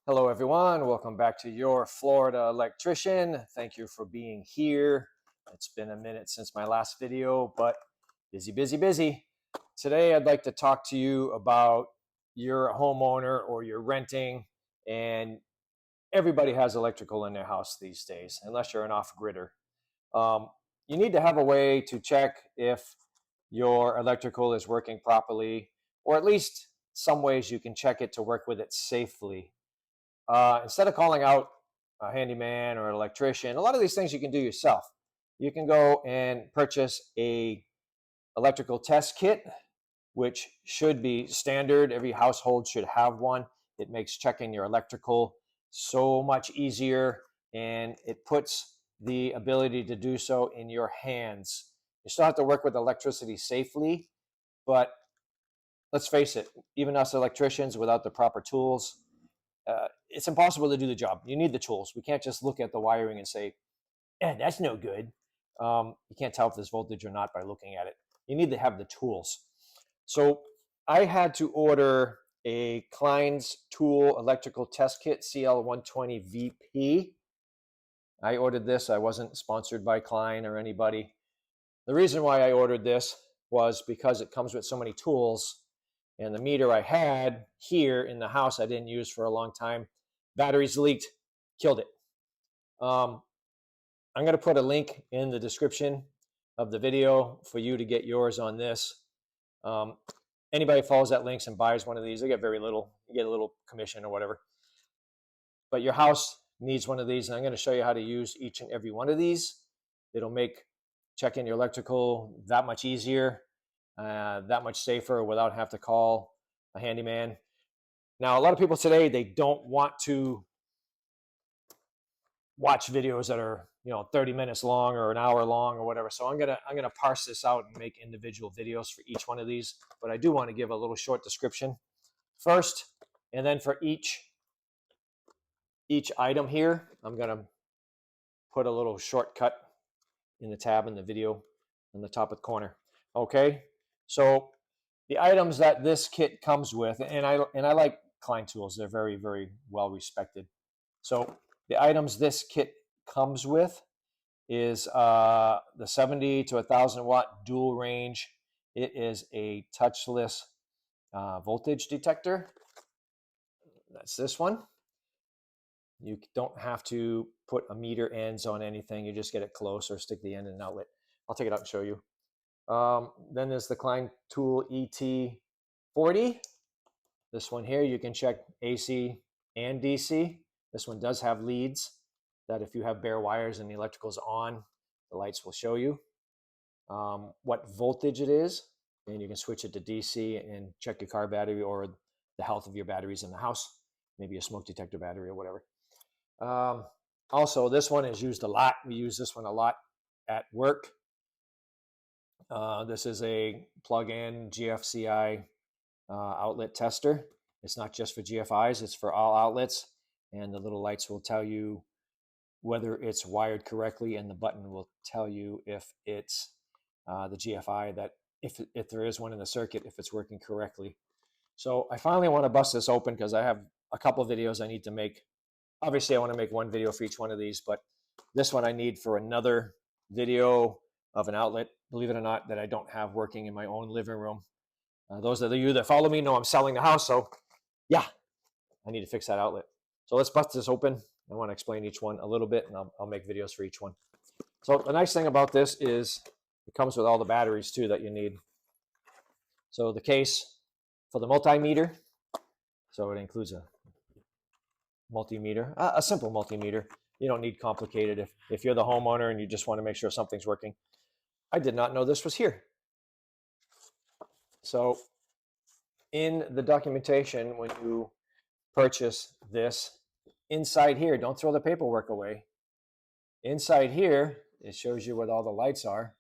Hello everyone, welcome back to your Florida Electrician. Thank you for being here. It's been a minute since my last video, but busy. Today I'd like to talk to you about you're a homeowner or you're renting, and everybody has electrical in their house these days, unless you're an off-gridder. You need to have a way to check if your electrical is working properly, or at least some ways you can check it to work with it safely. Instead of calling out a handyman or an electrician, a lot of these things you can do yourself. You can go and purchase a electrical test kit, which should be standard. Every household should have one. It makes checking your electrical so much easier, and it puts the ability to do so in your hands. You still have to work with electricity safely, but let's face it, even us electricians without the proper tools, it's impossible to do the job. You need the tools. We can't just look at the wiring and say, that's no good. You can't tell if there's voltage or not by looking at it. You need to have the tools. So I had to order a Kleins tool electrical test kit, CL120VP. I ordered this. I wasn't sponsored by Klein or anybody. The reason why I ordered this was because it comes with so many tools, and the meter I had here in the house I didn't use for a long time. Batteries leaked, killed it. I'm going to put a link in the description of the video for you to get yours on this. Anybody follows that links and buys one of these, they get very little. You get a little commission or whatever. But your house needs one of these, and I'm going to show you how to use each and every one of these. It'll make checking your electrical that much easier, that much safer without having to call a handyman. Now, a lot of people today, they don't want to watch videos that are 30 minutes long or an hour long or whatever. So I'm gonna parse this out and make individual videos for each one of these. But I do want to give a little short description first, and then for each item here, I'm gonna put a little shortcut in the tab in the video in the top of the corner. Okay, so the items that this kit comes with, and I like Klein tools. They're very, very well respected. So the items this kit comes with is the 70 to 1,000 watt dual range. It is a touchless voltage detector. That's this one. You don't have to put a meter ends on anything. You just get it close or stick the end in an outlet. I'll take it out and show you. Then there's the Klein Tool ET40. This one here, you can check AC and DC. This one does have leads that if you have bare wires and the electrical's on, the lights will show you what voltage it is, and you can switch it to DC and check your car battery or the health of your batteries in the house, maybe a smoke detector battery or whatever. Also, this one is used a lot. We use this one a lot at work. This is a plug-in GFCI outlet tester. It's not just for GFIs, it's for all outlets, and the little lights will tell you whether it's wired correctly, and the button will tell you if it's the GFI, that if there is one in the circuit, if it's working correctly. So I finally want to bust this open because I have a couple of videos I need to make. Obviously, I want to make one video for each one of these, but this one I need for another video of an outlet, believe it or not, that I don't have working in my own living room. Those of you that follow me know I'm selling the house, so yeah, I need to fix that outlet. So let's bust this open. I want to explain each one a little bit, and I'll make videos for each one. So the nice thing about this is it comes with all the batteries too that you need. So the case for the multimeter, so it includes a multimeter, a simple multimeter. You don't need complicated if you're the homeowner and you just want to make sure something's working. I did not know this was here. So in the documentation, when you purchase this, inside here, don't throw the paperwork away. Inside here, it shows you what all the lights are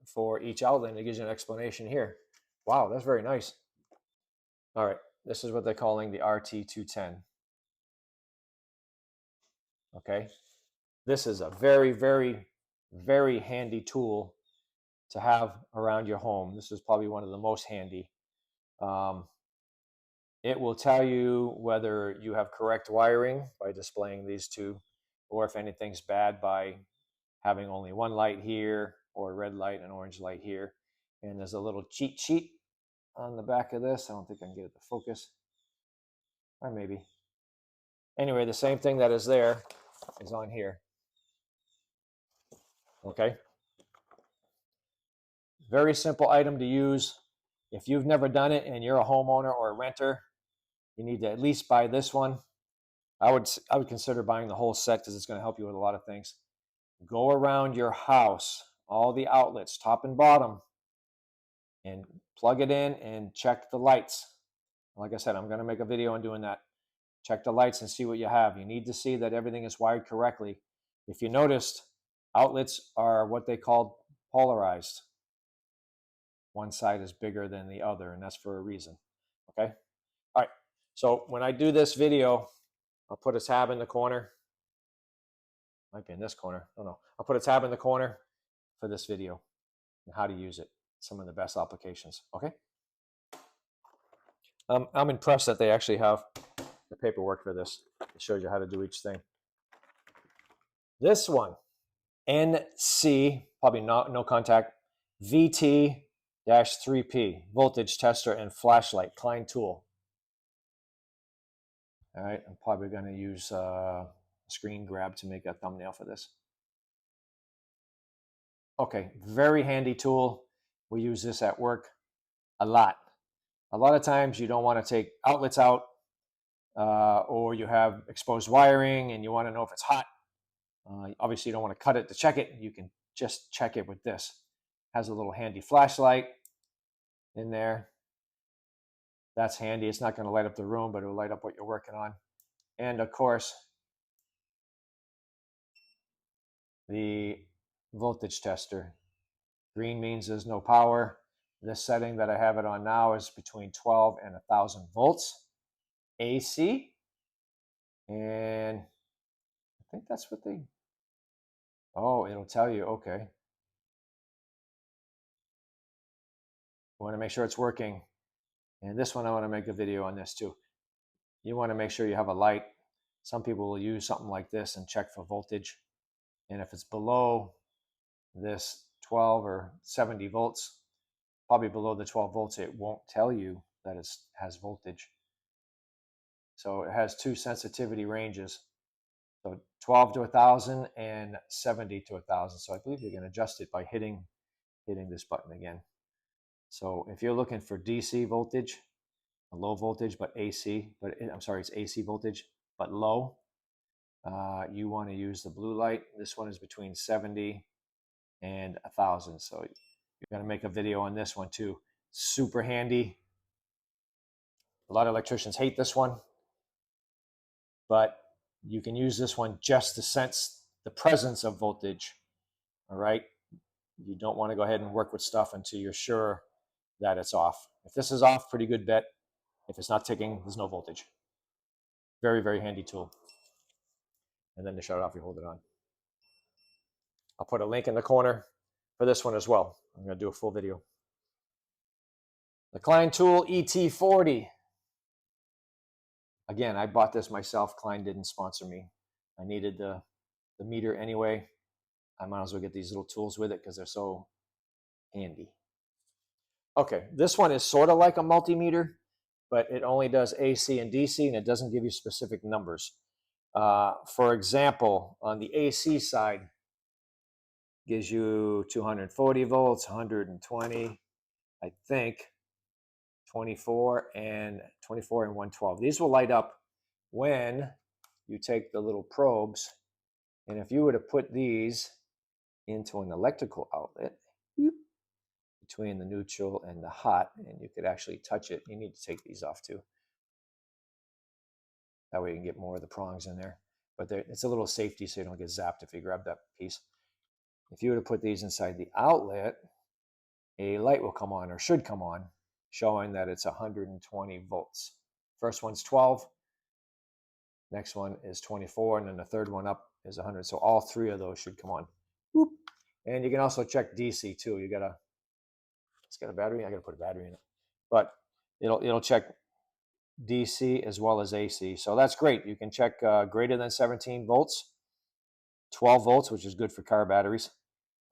for each outlet, and it gives you an explanation here. Wow, that's very nice. All right, this is what they're calling the RT210. Okay, this is a very, very, very handy tool to have around your home. This is probably one of the most handy. It will tell you whether you have correct wiring by displaying these two, or if anything's bad by having only one light here, or a red light and orange light here. And there's a little cheat sheet on the back of this. I don't think I can get it to focus, or maybe. Anyway, the same thing that is there is on here. Okay. Very simple item to use. If you've never done it and you're a homeowner or a renter, you need to at least buy this one. I would consider buying the whole set because it's going to help you with a lot of things. Go around your house, all the outlets, top and bottom, and plug it in and check the lights. Like I said, I'm going to make a video on doing that. Check the lights and see what you have. You need to see that everything is wired correctly. If you noticed, outlets are what they call polarized. One side is bigger than the other, and that's for a reason. Okay? All right. So when I do this video, I'll put a tab in the corner. Might be in this corner. I don't know. I'll put a tab in the corner for this video and how to use it. Some of the best applications. Okay? I'm impressed that they actually have the paperwork for this. It shows you how to do each thing. This one, NC, probably no contact, VT-3P, voltage tester and flashlight, Klein tool. All right, I'm probably going to use a screen grab to make a thumbnail for this. Okay, very handy tool. We use this at work a lot. A lot of times you don't want to take outlets out or you have exposed wiring and you want to know if it's hot. Obviously, you don't want to cut it to check it. You can just check it with this. Has a little handy flashlight in there. That's handy. It's not going to light up the room, but it will light up what you're working on. And of course, the voltage tester. Green means there's no power. This setting that I have it on now is between 12 and 1,000 volts AC. And I think that's what they, oh, it'll tell you, okay. You want to make sure it's working. And this one, I want to make a video on this too. You want to make sure you have a light. Some people will use something like this and check for voltage. And if it's below this 12 or 70 volts, probably below the 12 volts, it won't tell you that it has voltage. So it has two sensitivity ranges. So 12 to 1,000 and 70 to 1,000. So I believe you can adjust it by hitting this button again. So if you're looking for DC voltage, a low voltage, but AC, but I'm sorry, it's AC voltage, but low, you want to use the blue light. This one is between 70 and 1,000. So you're going to make a video on this one too. Super handy. A lot of electricians hate this one, but you can use this one just to sense the presence of voltage. All right. You don't want to go ahead and work with stuff until you're sure that it's off. If this is off, pretty good bet. If it's not ticking, there's no voltage. Very, very handy tool. And then to shut it off, you hold it on. I'll put a link in the corner for this one as well. I'm going to do a full video. The Klein tool ET40. Again, I bought this myself. Klein didn't sponsor me. I needed the meter anyway. I might as well get these little tools with it because they're so handy. Okay, this one is sort of like a multimeter, but it only does AC and DC, and it doesn't give you specific numbers. For example, on the AC side, gives you 240 volts, 120, I think, 24 and 112. These will light up when you take the little probes, and if you were to put these into an electrical outlet, between the neutral and the hot, and you could actually touch it. You need to take these off too. That way you can get more of the prongs in there. But it's a little safety so you don't get zapped if you grab that piece. If you were to put these inside the outlet, a light will come on, or should come on, showing that it's 120 volts. First one's 12, next one is 24, and then the third one up is 100. So all three of those should come on. Whoop. And you can also check DC too. It's got a battery. I got to put a battery in it, but it'll check DC as well as AC. So that's great. You can check greater than 17 volts, 12 volts, which is good for car batteries,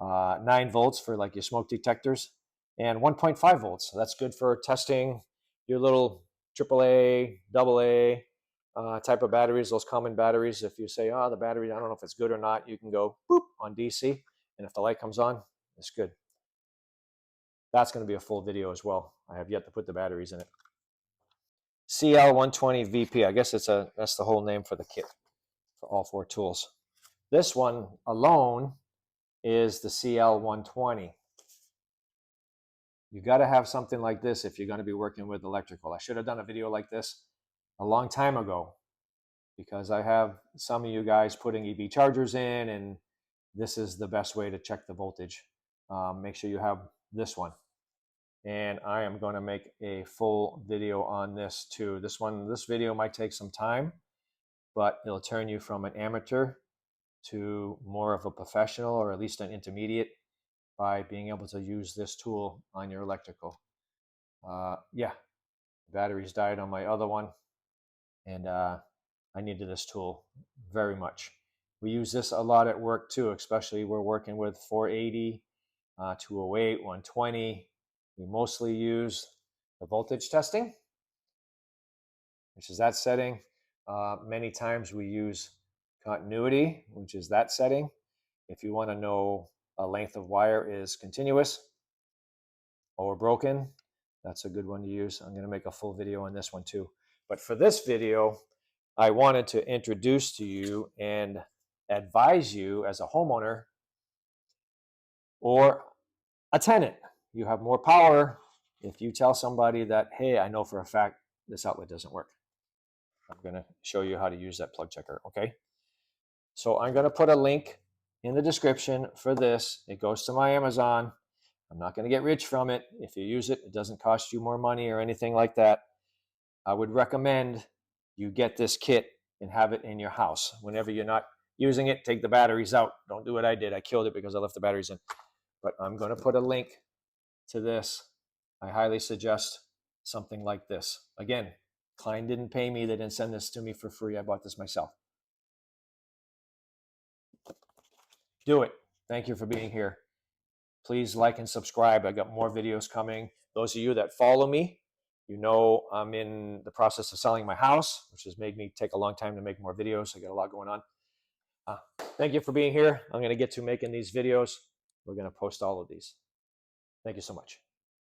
9 volts for like your smoke detectors, and 1.5 volts. So that's good for testing your little AAA, AA type of batteries, those common batteries. If you say, oh, the battery, I don't know if it's good or not, you can go boop on DC. And if the light comes on, it's good. That's going to be a full video as well. I have yet to put the batteries in it. CL120VP. I guess that's the whole name for the kit for all 4 tools. This one alone is the CL120. You got to have something like this if you're going to be working with electrical. I should have done a video like this a long time ago, because I have some of you guys putting EV chargers in, and this is the best way to check the voltage. Make sure you have this one. And I am going to make a full video on this too. This video might take some time, but it'll turn you from an amateur to more of a professional, or at least an intermediate, by being able to use this tool on your electrical. Yeah, batteries died on my other one, and I needed this tool very much. We use this a lot at work too, especially we're working with 480, 208, 120. We mostly use the voltage testing, which is that setting. Many times we use continuity, which is that setting. If you want to know a length of wire is continuous or broken, that's a good one to use. I'm going to make a full video on this one too. But for this video, I wanted to introduce to you and advise you as a homeowner or a tenant. You have more power if you tell somebody that, hey, I know for a fact this outlet doesn't work. I'm going to show you how to use that plug checker, okay? So I'm going to put a link in the description for this. It goes to my Amazon. I'm not going to get rich from it. If you use it, it doesn't cost you more money or anything like that. I would recommend you get this kit and have it in your house. Whenever you're not using it, take the batteries out. Don't do what I did. I killed it because I left the batteries in. But I'm going to put a link to this. I highly suggest something like this. Again, Klein didn't pay me. They didn't send this to me for free. I bought this myself. Do it. Thank you for being here. Please like and subscribe. I got more videos coming. Those of you that follow me, you know I'm in the process of selling my house, which has made me take a long time to make more videos. I got a lot going on. Thank you for being here. I'm going to get to making these videos. We're going to post all of these. Thank you so much.